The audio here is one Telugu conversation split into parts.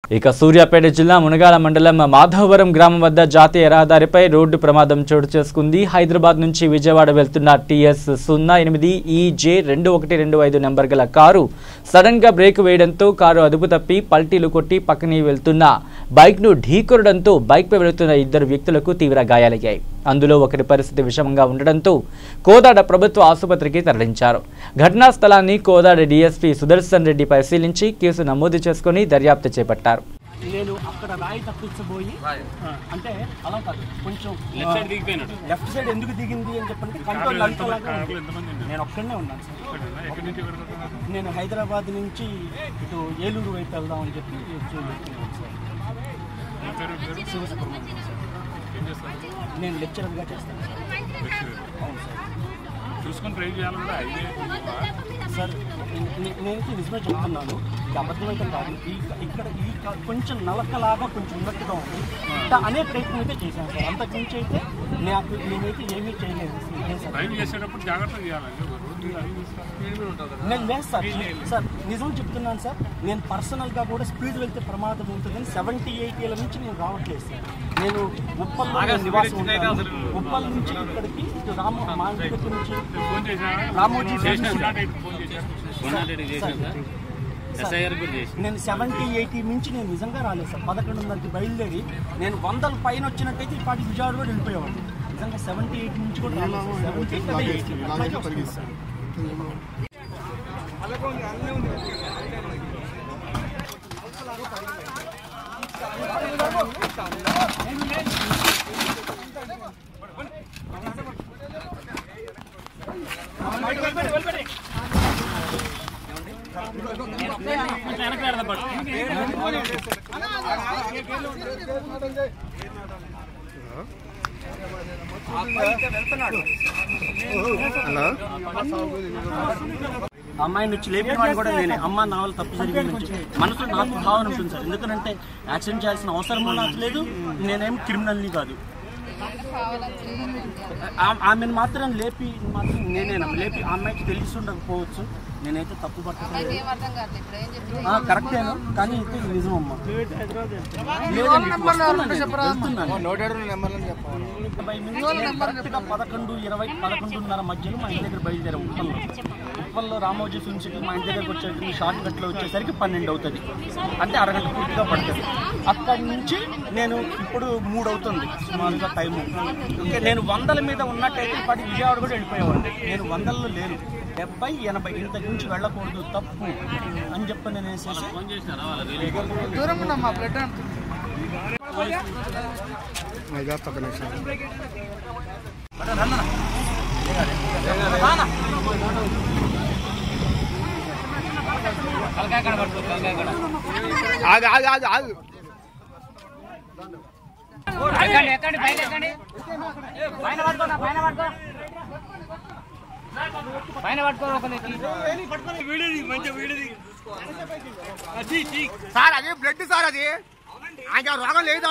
ఇక సూర్యాపేట జిల్లా మునగాల మండలం మాధవవరం గ్రామం వద్ద జాతీయ రహదారిపై రోడ్డు ప్రమాదం చోటు చేసుకుంది. హైదరాబాద్ నుంచి విజయవాడ వెళ్తున్న TS 08 EJ2125 నెంబర్ గల కారు సడన్ గా బ్రేక్ వేయడంతో కారు అదుపు తప్పి పల్టీలు కొట్టి పక్కనే వెళ్తున్న బైక్ ను ఢీకొనడంతో బైక్ పై వెళ్తున్న ఇద్దరు వ్యక్తులకు తీవ్ర గాయాలయ్యాయి. అందులో ఒకరి పరిస్థితి విషమంగా ఉండడంతో కోదాడ ప్రభుత్వ ఆసుపత్రికి తరలించారు. ఘటనా స్థలాన్ని కోదాడ DSP సుదర్శన్ రెడ్డి పరిశీలించి కేసు నమోదు చేసుకుని దర్యాప్తు చేపట్టారు. నేను అక్కడ రాయి తప్పించబోయి అంటే అలా కాదు, కొంచెం లెఫ్ట్ సైడ్ ఎందుకు దిగింది అని చెప్పంటే కంట్రోల్ అంతలాగా నేను ఒక్కడనే ఉన్నాను సార్. నేను హైదరాబాద్ నుంచి ఇటు ఏలూరు వైపు వెళ్దామని చెప్పి నేను లెక్చరర్గా చేస్తాను అవును సార్. చూసుకొని ట్రై చేయాలి సార్. నేను నిజమే చెప్తున్నాను, ఇది అబద్ధమైతే కాదు. ఇక్కడ ఈ కొంచెం నలకలాగా కొంచెం ఉన్నట్టుగా ఉంది అనే ప్రయత్నం అయితే చేశాను సార్. అంతకుమించి అయితే నేనైతే ఏమీ చేయలేదు. నేను లేదు సార్ నిజం చెప్తున్నాను సార్. నేను పర్సనల్గా కూడా స్పీడ్ వెళ్తే ప్రమాదం ఉంటుందని 70-80 నుంచి నేను రావట్లేదు సార్. నేను ఉప్పల్లో నివాసం ఉంటాను. ఉప్పల్ నుంచి ఇక్కడికి రామోజీ నేను 70-80 నుంచి నేను నిజంగా రాలేదు సార్. 11:30కి బయలుదేరి నేను 100 పైన వచ్చినట్టయితే ఈ పాటి విజయవాడ కూడా వెళ్ళిపోయేవాడిని. నిజంగా 70-80 నుంచి కూడా రాలేదు. 70-80 సార్. అమ్మాయిని వచ్చి లేపిన కూడా నేనే. అమ్మ నా వల్ల తప్పు జరిగింది మనసులో నాకు భావన ఉంటుంది సార్. ఎందుకంటే యాక్సిడెంట్ చేయాల్సిన అవసరం నాకు లేదు. నేనేం క్రిమినల్ని కాదు. ఆమెను మాత్రం నేనేనా లేపి ఆ అమ్మాయికి తెలిసి ఉండకపోవచ్చు. నేనైతే తప్పు పట్టలేదు. కరెక్టేనా కానీ అయితే నిజమమ్మా. కరెక్ట్గా 11:20-11:30 మధ్యలో మా ఇంటి దగ్గర బయలుదేరాం. ఉప్పల్లో రామోజీ ఫిల్మ్ సిటీ మా ఇంటి దగ్గరకు వచ్చేసరికి షార్ట్ కట్లో వచ్చేసరికి 12 అవుతుంది. అంటే అరగంట పూర్తిగా పడుతుంది. అక్కడి నుంచి నేను ఇప్పుడు 3 అవుతుంది సుమారుగా టైము. నేను 100 మీద ఉన్నట్టయితే ఇప్పటి విజయవాడ కూడా వెళ్ళిపోయేవాడిని. నేను 100లో లేను. 70-80 ఇంతకు మించి వెళ్ళకూడదు, తప్పు అని చెప్పి నేను వేసేసి సార్ అది బ్లడ్ సార్, అది ఆయన రోగం లేదు.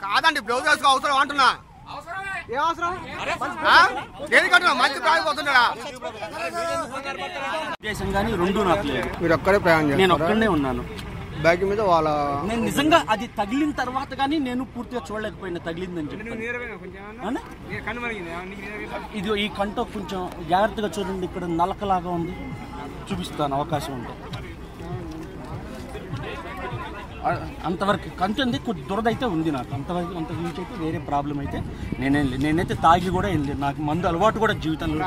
కాదండి బ్లౌజ్ వేసుకో అవసరం అంటున్నా. ఏ అవసరం దేనికంటున్నా? మంచి ప్రాణిపోతున్నాడా ఉద్దేశం కానీ రెండు నాకు లేదు. మీరు ఒక్కడే ప్రయాణం, నేను ఒక్కడనే ఉన్నాను. బైక్ మీద వాళ్ళ నేను నిజంగా అది తగిలిన తర్వాత కానీ నేను పూర్తిగా చూడలేకపోయినా తగిలిందని చెప్పి. ఇది ఈ కంట కొంచెం జాగ్రత్తగా చూడండి, ఇక్కడ నలకలాగా ఉంది. చూపిస్తాను అవకాశం ఉంటే. అంతవరకు కంటుంది, కొద్ది దురద అయితే ఉంది నాకు. అంతవరకు అంతకు మించి అయితే వేరే ప్రాబ్లం అయితే నేనైతే తాగి కూడా వెళ్ళి నాకు మందు అలవాటు కూడా జీవితంలో